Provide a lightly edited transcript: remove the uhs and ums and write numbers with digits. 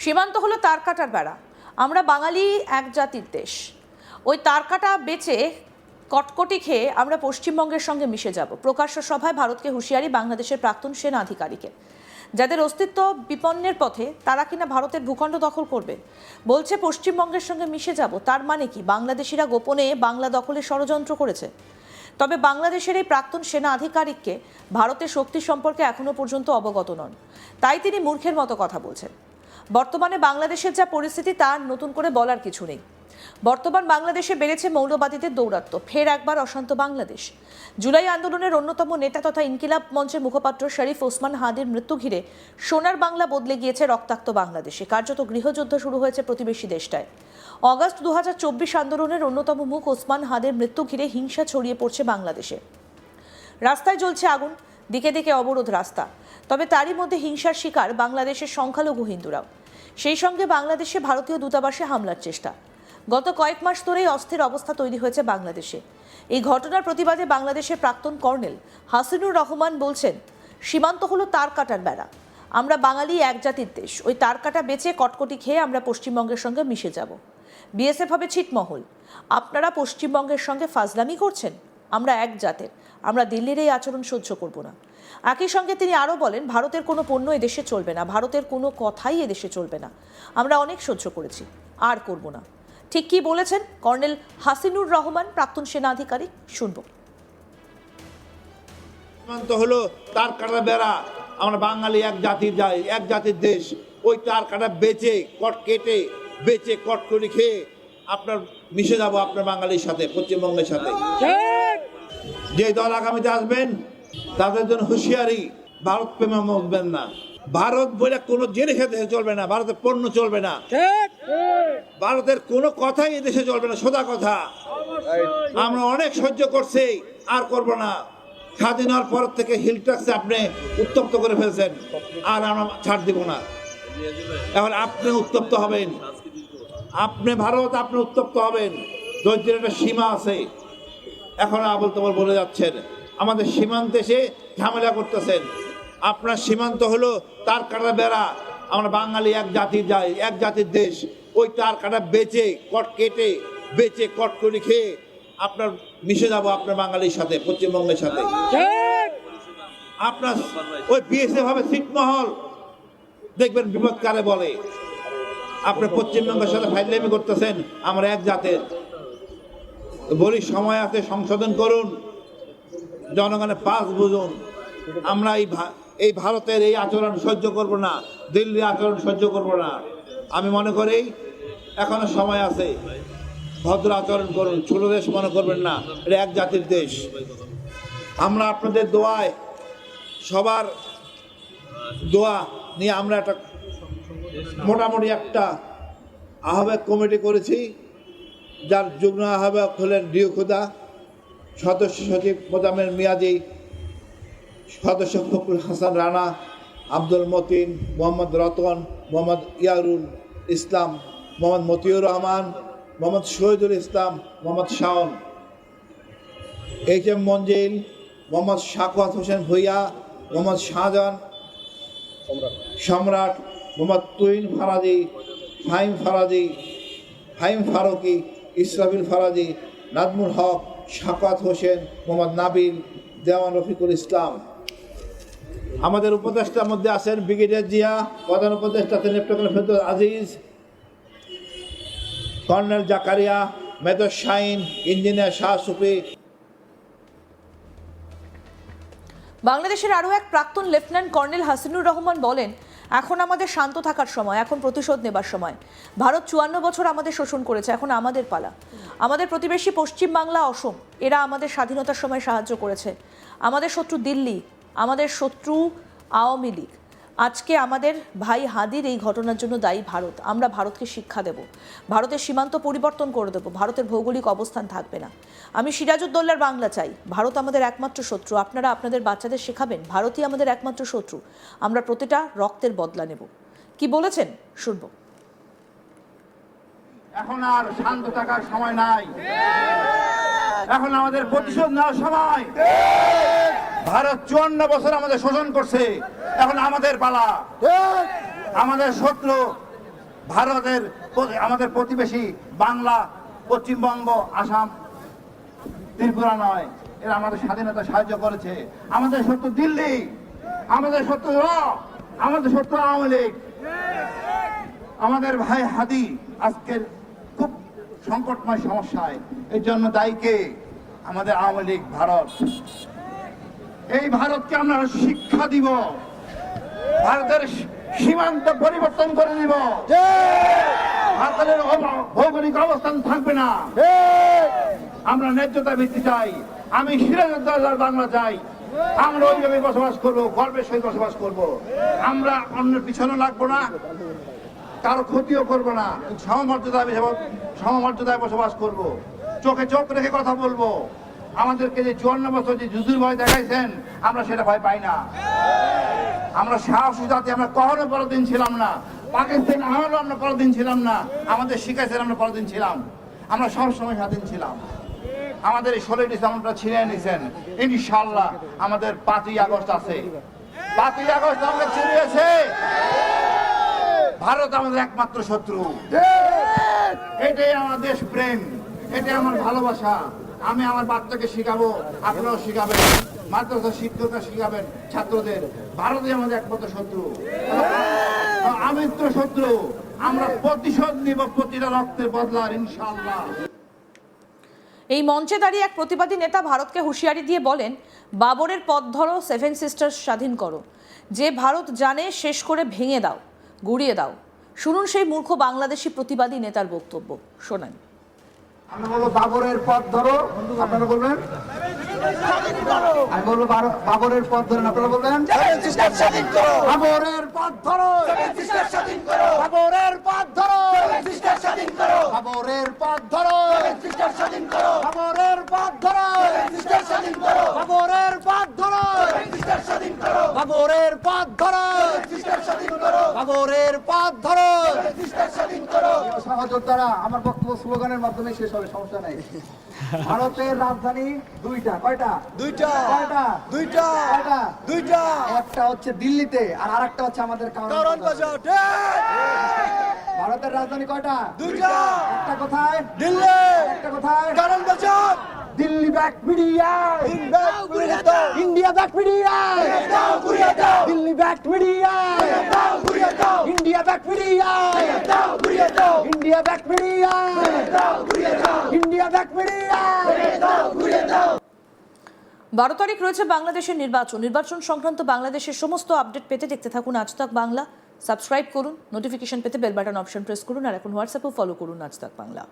সীমান্ত হলো তার কাটার বেড়া। আমরা বাঙালি এক জাতির দেশ। ওই তার কাটা বেচে কটকটি খেয়ে আমরা পশ্চিমবঙ্গের সঙ্গে মিশে যাব। প্রকাশ্য সভায় ভারতকে হুঁশিয়ারি বাংলাদেশের প্রাক্তন সেনা আধিকারিকে, যাদের অস্তিত্ব বিপন্নের পথে, তারা কিনা ভারতের ভূখণ্ড দখল করবে। বলছে পশ্চিমবঙ্গের সঙ্গে মিশে যাব। তার মানে কি বাংলাদেশিরা গোপনে বাংলা দখলের ষড়যন্ত্র করেছে? তবে বাংলাদেশের এই প্রাক্তন সেনা আধিকারিককে ভারতের শক্তি সম্পর্কে এখনো পর্যন্ত অবগত নন, তাই তিনি মূর্খের মতো কথা বলছেন। বর্তমানে বাংলাদেশের যা পরিস্থিতি তার নতুন করে বলার কিছু নেই। বর্তমান বাংলাদেশে বেড়েছে মৌলবাদীদের দৌরাত্ম্য, ফের একবার অশান্ত বাংলাদেশ। জুলাই আন্দোলনের অন্যতম নেতা তথা ইনকিলাব মঞ্চের মুখপাত্র শরীফ ওসমান হাদির মৃত্যু ঘিরে সোনার বাংলা বদলে গিয়েছে রক্তাক্ত বাংলাদেশে। কার্যত গৃহযুদ্ধ শুরু হয়েছে প্রতিবেশী দেশটায়। অগাস্ট 2024 আন্দোলনের অন্যতম মুখ ওসমান হাদির মৃত্যু ঘিরে হিংসা ছড়িয়ে পড়ছে বাংলাদেশে। রাস্তায় জ্বলছে আগুন, দিকে দিকে অবরোধ রাস্তা। তবে তারই মধ্যে হিংসার শিকার বাংলাদেশের সংখ্যালঘু হিন্দুরাও। সেই সঙ্গে বাংলাদেশে ভারতীয় দূতাবাসে হামলার চেষ্টা। গত কয়েক মাস ধরেই অস্থির অবস্থা তৈরি হয়েছে বাংলাদেশে। এই ঘটনার প্রতিবাদে বাংলাদেশের প্রাক্তন কর্নেল হাসিনুর রহমান বলছেন, সীমান্ত হলো তার কাটার বেড়া। আমরা বাঙালি এক জাতির দেশ। ওই তার কাটা বেচে কটকটি খেয়ে আমরা পশ্চিমবঙ্গের সঙ্গে মিশে যাব। বিএসএফ হবে ছিটমহল। আপনারা পশ্চিমবঙ্গের সঙ্গে ফাজলামি করছেন। আমরা এক জাতের, আমরা দিল্লির এই আচরণ সহ্য করব না। একই সঙ্গে তিনি আরও বলেন, ভারতের কোনো পণ্য এদেশে চলবে না, ভারতের কোনো কথাই এদেশে চলবে না। আমরা অনেক সহ্য করেছি, আর করব না। ঠিক কি বলেছেন কর্নেল হাসিনুর রহমান, প্রাক্তন সেনা আধিকারিক? শুনব। সীমান্ত হলো তার কাটা বেড়া। আমরা বাঙালি এক জাতির দেশ। ওই তার কাটা বেচে কট করে খেয়ে আপনার মিশে যাব আপনার বাঙালির সাথে, পশ্চিমবঙ্গের সাথে। যে দল আগামীতে আসবেন তাদের জন্য হুঁশিয়ারি, ভারত প্রেমে মরবেন না। ভারত বলে কোনো জিনিস এদেশে চলবে না, ভারতের পণ্য চলবে না, ভারতের কোনো কথাই এদেশে চলবে না, সোজা কথা। আমরা অনেক সহ্য করছি, আর করব না। স্বাধীন হওয়ার পর থেকে হিল ট্যাক্সে আপনি উত্তপ্ত করে ফেলছেন, আর আমরা ছাড় দিব না। এখন আপনি উত্তপ্ত হবেন, আপনি উত্তপ্ত হবেন। ধৈর্যের একটা সীমা আছে। এখন আবল তাবল বলে যাচ্ছেন, আমাদের সীমান্তে এসে ঝামেলা করতেছেন। আপনার সীমান্ত হলো তার কাটা বেড়া। আমরা বাঙালি এক জাতির দেশ। ওই তার কাটা বেচে কট করে খেয়ে আপনার মিশে যাব আপনার বাঙালির সাথে, পশ্চিমবঙ্গের সাথে। আপনার ওই বিএসএফ হবে ছিটমহল। দেখবেন বিপদ কারে বলে। আপনি পশ্চিমবঙ্গের সাথে ফাইজলামি করতেছেন। আমরা এক জাতের। বলি সময় আছে, সংশোধন করুন, জনগণের পাস বুঝুন। আমরা এই ভারতের এই আচরণ সহ্য করব না, দিল্লির আচরণ সহ্য করব না। আমি মনে করি এখনো সময় আছে, ভদ্র আচরণ করুন, ছোট দেশ মনে করবেন না। এটা এক জাতির দেশ। আমরা আপনাদের দোয়ায়, সবার দোয়া নিয়ে আমরা একটা মোটামুটি একটা আহ্বায়ক কমিটি করেছি, যার যুগ্ম আহ্বায়ক হলেন ডিও খুদা, সদস্য সচিব মোজাম্মেল মিয়াজি, সদস্য ফখরুল হাসান রানা, আব্দুল মতিন, মোহাম্মদ রতন, মোহাম্মদ ইয়ারুল ইসলাম, মোহাম্মদ মতিউর রহমান, মোহাম্মদ শহীদুল ইসলাম, মোহাম্মদ শাওন, এইচ.এম. মঞ্জিল, মোহাম্মদ শাকওয়াত হোসেন ভুইয়া, মোহাম্মদ শাহজাহান সম্রাট, মোহাম্মদ তুহিন ফারাজি, ফাহিম ফারুকি, ইসরাফিল ফারাজি, নাজমুল হক, শাকওয়াত হোসেন, মোহাম্মদ নাবিল, দেওয়ান রফিকুল ইসলাম। আমাদের উপদেষ্টার মধ্যে আছেন ব্রিগেডিয়ার জিয়া, প্রধান উপদেষ্টা আছেন lieutenant Ferdous Aziz, colonel Zakaria, major Shahin, engineer Shah Sufi. বাংলাদেশের আরও এক প্রাক্তন লেফটেন্যান্ট কর্নেল হাসিনুর রহমান বলেন, এখন আমাদের শান্ত থাকার সময়, এখন প্রতিশোধ নেবার সময়। ভারত 54 বছর আমাদের শোষণ করেছে, এখন আমাদের পালা। আমাদের প্রতিবেশী পশ্চিমবাংলা, অসম, এরা আমাদের স্বাধীনতার সময় সাহায্য করেছে। আমাদের শত্রু দিল্লি, আমাদের শত্রু আওয়ামী লীগ। আজকে আমাদের ভাই হাদির এই ঘটনার জন্য দায়ী ভারত। আমরা ভারতকে শিক্ষা দেব, ভারতের সীমান্ত পরিবর্তন করে দেব, ভারতের ভৌগোলিক অবস্থান থাকবে না। আমি সিরাজউদ্দৌলার বাংলা চাই। ভারত আমাদের একমাত্র শত্রু। আপনারা আপনাদের বাচ্চাদের শেখাবেন ভারতই আমাদের একমাত্র শত্রু। আমরা প্রতিটা রক্তের বদলা নেব। কি বলেছেন শুনব। এখন আর শান্ত থাকার সময় নাই, এখন আমাদের প্রতিশোধ নেওয়ার সময়। ভারত 54 বছর আমাদের শোষণ করছে, এখন আমাদের পালা। আমাদের শত্রু ভারতের আমাদের প্রতিবেশী বাংলা, পশ্চিমবঙ্গ, আসাম, ত্রিপুরা নয়, এরা আমাদের স্বাধীনতা সাহায্য করেছে। আমাদের শত্রু দিল্লি, আমাদের শত্রু আমাদের শত্রু আওয়ামী লীগ। আমাদের ভাই হাদি আজকের খুব সংকটময় সমস্যায়, এর জন্য দায়ী কে? আমাদের আওয়ামী লীগ, ভারত। এই ভারতকে আমরা শিক্ষা দিব, ভারতের সীমান্ত পরিবর্তন করে দিব, ভারতের ভৌগোলিক অবস্থান থাকবে না। আমরা ন্যায্যতা ভিত্তি চাই। আমি সিরাজউদ্দৌলার বাংলা চাই। আমরা ওইভাবে বসবাস করবো, গর্বের সহিত বসবাস করব। আমরা অন্যের পিছনে লাগবো না, কারো ক্ষতিও করব না, সমমর্যাদায় বসবাস করব, চোখে চোখ রেখে কথা বলবো। আমাদেরকে যে 54 বছর যে যুদ্ধের ভয় দেখাইছেন, আমরা সেটা ভয় পাই না। আমরা সাহসী জাতি, আমরা কখনো পরদিন ছিলাম না। পাকিস্তান আমলেও আমরা পরদিন ছিলাম না। আমাদের শিখাইছেন আমরা পরদিন ছিলাম। আমরা সবসময় স্বাধীন ছিলাম। আমাদের এই 16 ডিসেম্বরটা ছিনিয়ে নিয়েছেন। ইনশাআল্লাহ আমাদের 5ই আগস্ট আছে। 5ই আগস্ট আমাদের ছিনিয়েছে। ভারত আমাদের একমাত্র শত্রু। এটাই আমার দেশ প্রেম, এটাই আমার ভালোবাসা। আমি আমার বাচ্চাকে শিখাবো, আপনারাও শিখাবেন, মাদ্রাসা শিক্ষকরা শিখাবেন ছাত্রদের। ভারতই আমাদের একমাত্র শত্রু, আমিত্র শত্রু। আমরা প্রতিশোধ নিব প্রতিটা রক্তের বদলার, ইনশাআল্লাহ। এই মঞ্চে দাঁড়িয়ে এক প্রতিবাদী নেতা ভারতকে হুঁশিয়ারি দিয়ে বলেন, বাবরের পথ ধরো, 7 সিস্টার্স স্বাধীন করো। যে ভারত জানে শেষ করে ভেঙে দাও, গুড়িয়ে দাও। শুনুন সেই মূর্খ বাংলাদেশি প্রতিবাদী নেতার বক্তব্য, শোনেন। আমরা বলবো বাবরের পথ ধরো, আপনারা বলবেন। আমি বলবো বাবরের পথ ধরেন, আপনারা বলবেন বাবরের পথ ধরো, বাবরের পথ ধরো, বাবরের পথ ধরো, বাবরের পথ ধরো, বাবরের পথ ধরো, বাবরের পথ ধরো, বাবরের পথ ধরো। সহযোদ্ধারা, আমার বক্তব্য স্লোগানের মাধ্যমে শেষ হবে, সমস্যা নাই। ভারতের রাজধানী দুইটা। কয়টা? দুইটা। কয়টা? দুইটা। কয়টা? দুইটা। একটা হচ্ছে দিল্লিতে, আর আরেকটা হচ্ছে আমাদের কারণ বাজার। ভারতের রাজধানী কয়টা? দুইটা। একটা কোথায়? দিল্লি। একটা কোথায়? কারণ বাজার। Delhi back media, India back media, Delhi back media, India back media, India back media, India back media. 12 তারিখ রয়েছে বাংলাদেশের নির্বাচন সংক্রান্ত বাংলাদেশের সমস্ত আপডেট পেতে দেখতে থাকুন আজ তাক বাংলা। সাবস্ক্রাইব করুন, নোটিফিকেশন পেতে বেল বাটন অপশন প্রেস করুন, আর এখন হোয়াটসঅ্যাপেও ফলো করুন আজ তাক বাংলা।